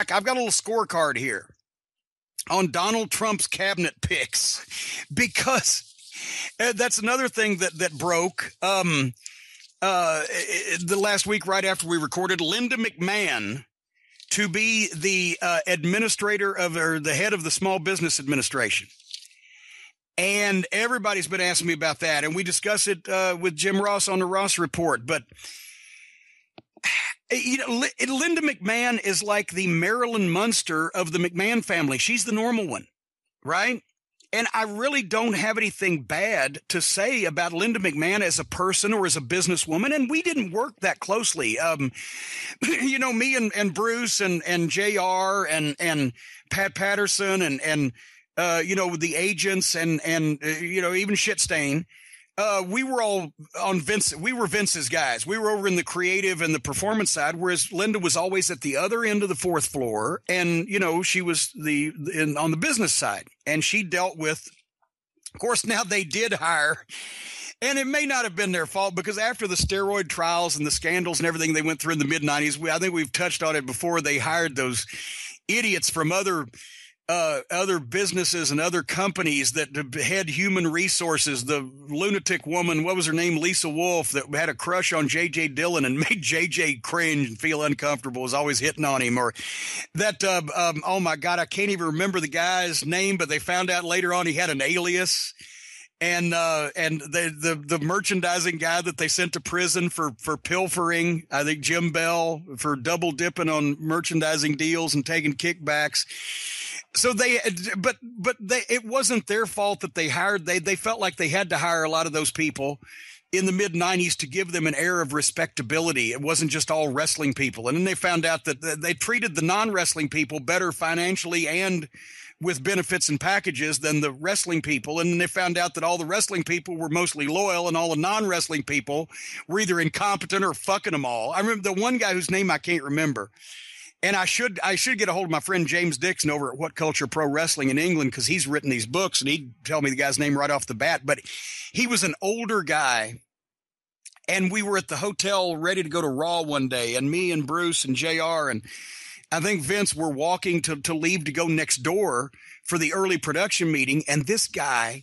I've got a little scorecard here on Donald Trump's cabinet picks because that's another thing that broke the last week right after we recorded. Linda McMahon to be the administrator of, or the head of the Small Business Administration. And everybody's been asking me about that. And we discuss it with Jim Ross on the Ross Report. But, you know, Linda McMahon is like the Marilyn Munster of the McMahon family. She's the normal one, right? And I really don't have anything bad to say about Linda McMahon as a person or as a businesswoman. And we didn't work that closely. You know, me and Bruce and JR and Pat Patterson and you know, the agents and you know, even Shitstain. We were all on Vince. We were Vince's guys. We were over in the creative and the performance side, whereas Linda was always at the other end of the fourth floor. And, you know, she was on the business side, and she dealt with, of course, now they did hire, and it may not have been their fault because after the steroid trials and the scandals and everything they went through in the mid-90s, I think we've touched on it before, they hired those idiots from other businesses and other companies that had human resources. The lunatic woman, what was her name? Lisa Wolf, that had a crush on J.J. Dillon and made J.J. cringe and feel uncomfortable, was always hitting on him. Or that, oh my God, I can't even remember the guy's name, but they found out later on he had an alias. And the merchandising guy that they sent to prison for pilfering, I think Jim Bell, for double dipping on merchandising deals and taking kickbacks. So it wasn't their fault that they hired. They felt like they had to hire a lot of those people in the mid-90s to give them an air of respectability. It wasn't just all wrestling people. And then they found out that they treated the non-wrestling people better financially and with benefits and packages than the wrestling people. And then they found out that all the wrestling people were mostly loyal and all the non-wrestling people were either incompetent or fucking them all. I remember the one guy whose name I can't remember. And I should get a hold of my friend James Dixon over at What Culture Pro Wrestling in England, because he's written these books and he'd tell me the guy's name right off the bat. But he was an older guy, and we were at the hotel ready to go to Raw one day, and me and Bruce and JR and I think Vince were walking to leave to go next door for the early production meeting, and this guy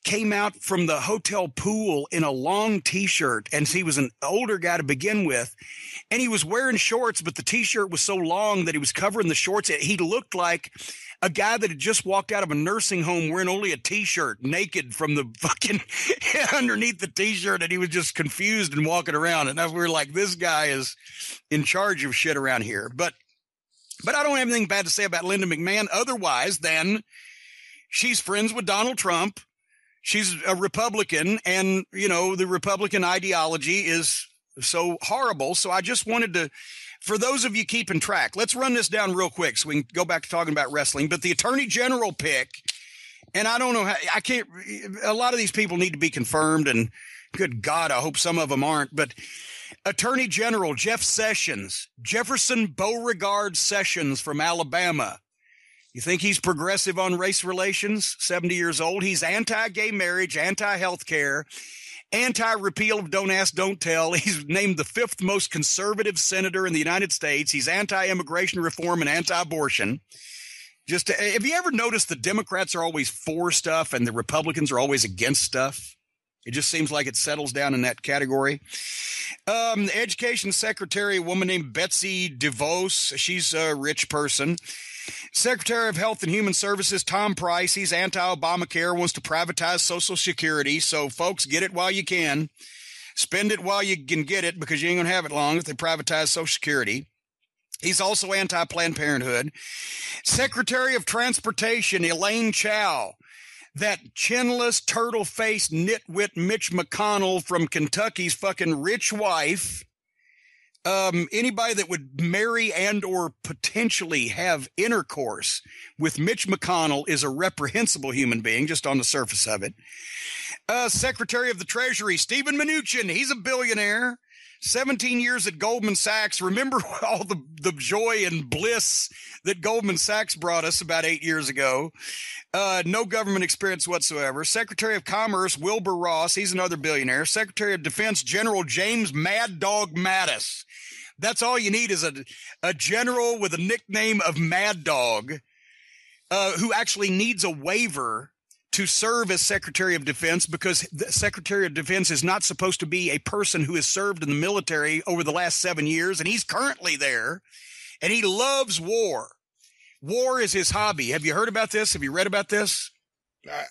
came out from the hotel pool in a long T-shirt, and he was an older guy to begin with, and he was wearing shorts, but the T-shirt was so long that he was covering the shorts. He looked like a guy that had just walked out of a nursing home wearing only a T-shirt, naked from the fucking underneath the T-shirt, and he was just confused and walking around, and we were like, this guy is in charge of shit around here. But I don't have anything bad to say about Linda McMahon otherwise than she's friends with Donald Trump. She's a Republican, and, you know, the Republican ideology is so horrible. So I just wanted to, for those of you keeping track, let's run this down real quick so we can go back to talking about wrestling. But the Attorney General pick, and I don't know how, I can't, a lot of these people need to be confirmed, and good God, I hope some of them aren't. But Attorney General Jeff Sessions, Jefferson Beauregard Sessions from Alabama. You think he's progressive on race relations? 70 years old. He's anti-gay marriage, anti-health care, anti-repeal of Don't Ask, Don't Tell. He's named the 5th most conservative senator in the United States. He's anti-immigration reform and anti-abortion. Have you ever noticed the Democrats are always for stuff and the Republicans are always against stuff? It just seems like it settles down in that category. The education secretary, a woman named Betsy DeVos. She's a rich person. Secretary of Health and Human Services, Tom Price. He's anti-Obamacare, wants to privatize Social Security. So, folks, get it while you can. Spend it while you can get it, because you ain't going to have it long if they privatize Social Security. He's also anti-Planned Parenthood. Secretary of Transportation, Elaine Chao. That chinless, turtle-faced, nitwit Mitch McConnell from Kentucky's fucking rich wife. Anybody that would marry and or potentially have intercourse with Mitch McConnell is a reprehensible human being, just on the surface of it. Secretary of the Treasury, Stephen Mnuchin. He's a billionaire. 17 years at Goldman Sachs. Remember all the joy and bliss that Goldman Sachs brought us about 8 years ago. No government experience whatsoever. Secretary of Commerce, Wilbur Ross. He's another billionaire. Secretary of Defense, General James Mad Dog Mattis. That's all you need is a general with a nickname of Mad Dog, who actually needs a waiver to serve as Secretary of Defense, because the Secretary of Defense is not supposed to be a person who has served in the military over the last 7 years, and he's currently there, and he loves war. War is his hobby. Have you heard about this? Have you read about this?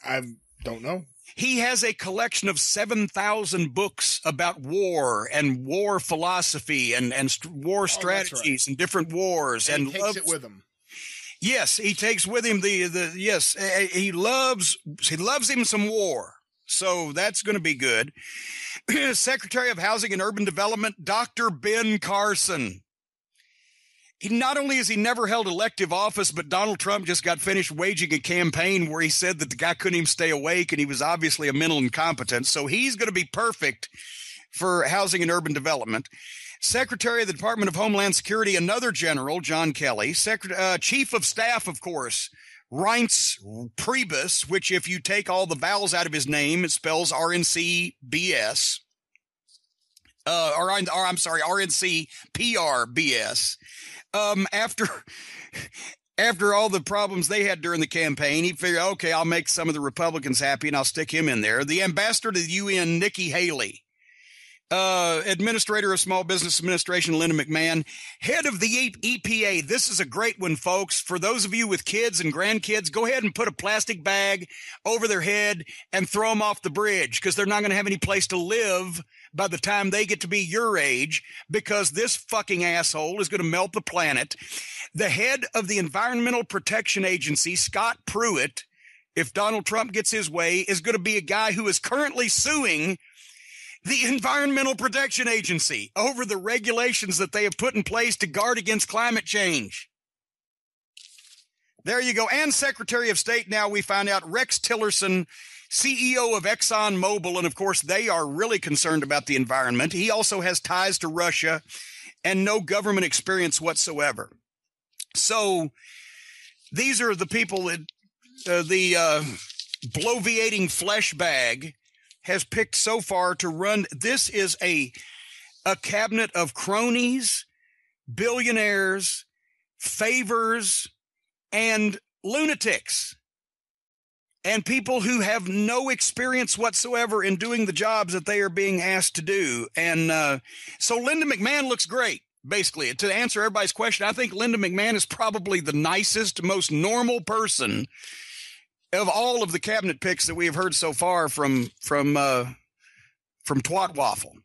I don't know. He has a collection of 7,000 books about war and war philosophy and war strategies and different wars. And he takes it with him. Yes, he takes with him he loves him some war. So that's going to be good. Secretary of Housing and Urban Development, Dr. Ben Carson. Not only has he never held elective office, but Donald Trump just got finished waging a campaign where he said that the guy couldn't even stay awake and he was obviously a mental incompetence. So he's going to be perfect for Housing and Urban Development. Secretary of the Department of Homeland Security, another general, John Kelly. Chief of Staff, of course, Reince Priebus, which if you take all the vowels out of his name, it spells RNCBS. RNCPRBS. After all the problems they had during the campaign, he figured, okay, I'll make some of the Republicans happy and I'll stick him in there. The ambassador to the UN, Nikki Haley. Administrator of Small Business Administration, Linda McMahon. Head of the EPA. This is a great one, folks. For those of you with kids and grandkids, go ahead and put a plastic bag over their head and throw them off the bridge, because they're not going to have any place to live by the time they get to be your age, because this fucking asshole is going to melt the planet. The head of the Environmental Protection Agency, Scott Pruitt, if Donald Trump gets his way, is going to be a guy who is currently suing the Environmental Protection Agency over the regulations that they have put in place to guard against climate change. There you go. And Secretary of State, now we find out, Rex Tillerson, CEO of ExxonMobil, and of course they are really concerned about the environment. He also has ties to Russia and no government experience whatsoever. So these are the people that the bloviating flesh bag has picked so far to run. This is a cabinet of cronies, billionaires, favors, and lunatics, and people who have no experience whatsoever in doing the jobs that they are being asked to do. And so Linda McMahon looks great. Basically, to answer everybody's question, I think Linda McMahon is probably the nicest, most normal person of all of the cabinet picks that we have heard so far from Twat Waffle.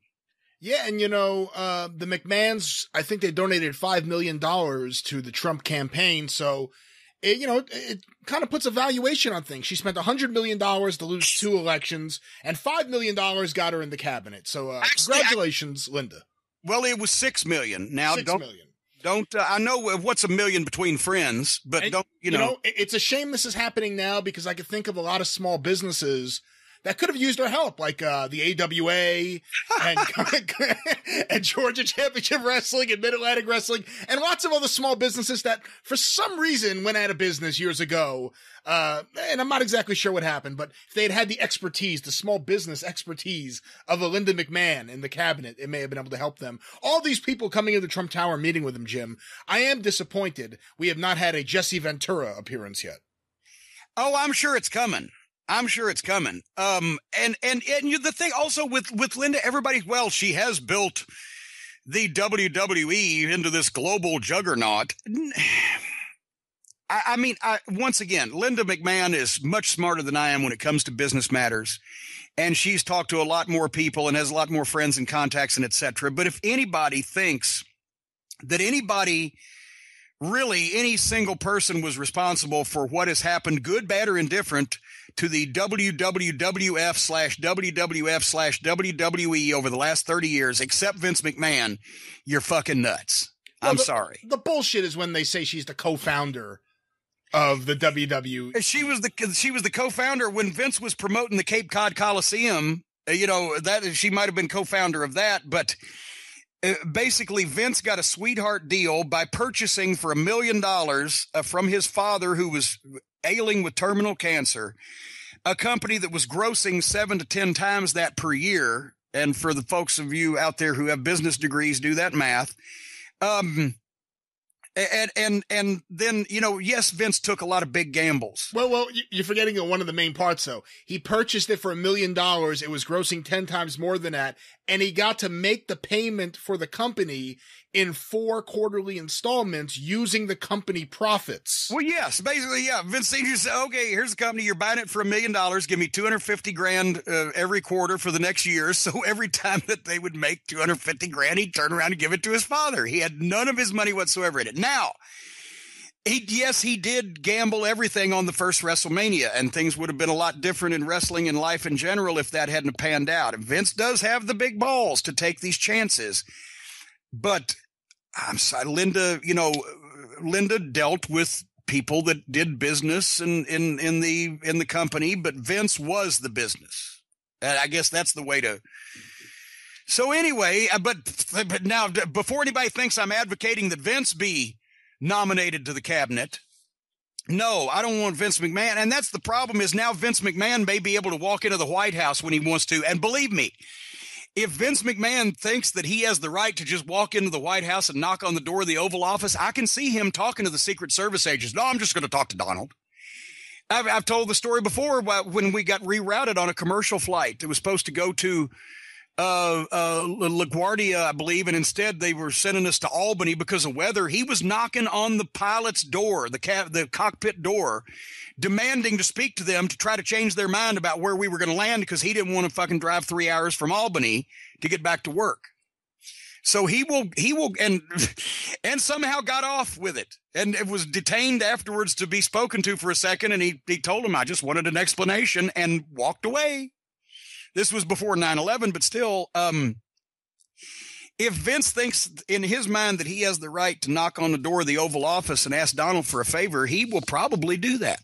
Yeah, and the McMahons, I think they donated $5 million to the Trump campaign, so it kind of puts a valuation on things. She spent $100 million to lose 2 elections, and $5 million got her in the cabinet. So congratulations, Linda. Well, it was $6 million. Now, $6 million. I know what's a million between friends, but it's a shame this is happening now, because I could think of a lot of small businesses that could have used our help, like the AWA and Georgia Championship Wrestling and Mid-Atlantic Wrestling, and lots of other small businesses that for some reason went out of business years ago. And I'm not exactly sure what happened, but if they had had the expertise, the small business expertise of a Linda McMahon in the cabinet, it may have been able to help them. All these people coming into the Trump Tower meeting with him, Jim, I am disappointed we have not had a Jesse Ventura appearance yet. Oh, I'm sure it's coming. And the thing also with Linda, she has built the WWE into this global juggernaut. Once again, Linda McMahon is much smarter than I am when it comes to business matters. And she's talked to a lot more people and has a lot more friends and contacts and et cetera. But if anybody thinks that any single person was responsible for what has happened, good, bad, or indifferent, to the WWF/WWF/WWE over the last 30 years, except Vince McMahon, you're fucking nuts. I'm sorry. The bullshit is when they say she's the co-founder of the WWE. She was the co-founder when Vince was promoting the Cape Cod Coliseum. That she might have been co-founder of that, but basically Vince got a sweetheart deal by purchasing for $1 million from his father, who was ailing with terminal cancer, a company that was grossing 7 to 10 times that per year. And for the folks of you out there who have business degrees, do that math. And then, you know, yes, Vince took a lot of big gambles. Well, you're forgetting one of the main parts, though. He purchased it for $1 million. It was grossing 10 times more than that. And he got to make the payment for the company in 4 quarterly installments using the company profits. Well, yes, basically, yeah. Vince Sr. said, okay, here's the company. You're buying it for $1 million. Give me $250,000 every quarter for the next year. So every time that they would make $250,000, he'd turn around and give it to his father. He had none of his money whatsoever in it. Now, he did gamble everything on the first WrestleMania, and things would have been a lot different in wrestling and life in general if that hadn't panned out. And Vince does have the big balls to take these chances. But I'm sorry, Linda dealt with people that did business in the company, but Vince was the business. And I guess that's the way to. So anyway, but now before anybody thinks I'm advocating that Vince be nominated to the cabinet, no, I don't want Vince McMahon. And that's the problem, is now Vince McMahon may be able to walk into the White House when he wants to. And believe me, if Vince McMahon thinks that he has the right to just walk into the White House and knock on the door of the Oval Office, I can see him talking to the Secret Service agents. No, I'm just going to talk to Donald. I've told the story before when we got rerouted on a commercial flight. It was supposed to go to LaGuardia, I believe, and instead they were sending us to Albany because of weather. He was knocking on the pilot's door, the cockpit door, demanding to speak to them to try to change their mind about where we were going to land, because he didn't want to fucking drive 3 hours from Albany to get back to work. So he will, and somehow got off with it, and it was detained afterwards to be spoken to for a second. And he told him, I just wanted an explanation, and walked away. This was before 9/11, but still, if Vince thinks in his mind that he has the right to knock on the door of the Oval Office and ask Donald for a favor, he will probably do that.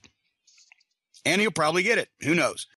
And he'll probably get it. Who knows?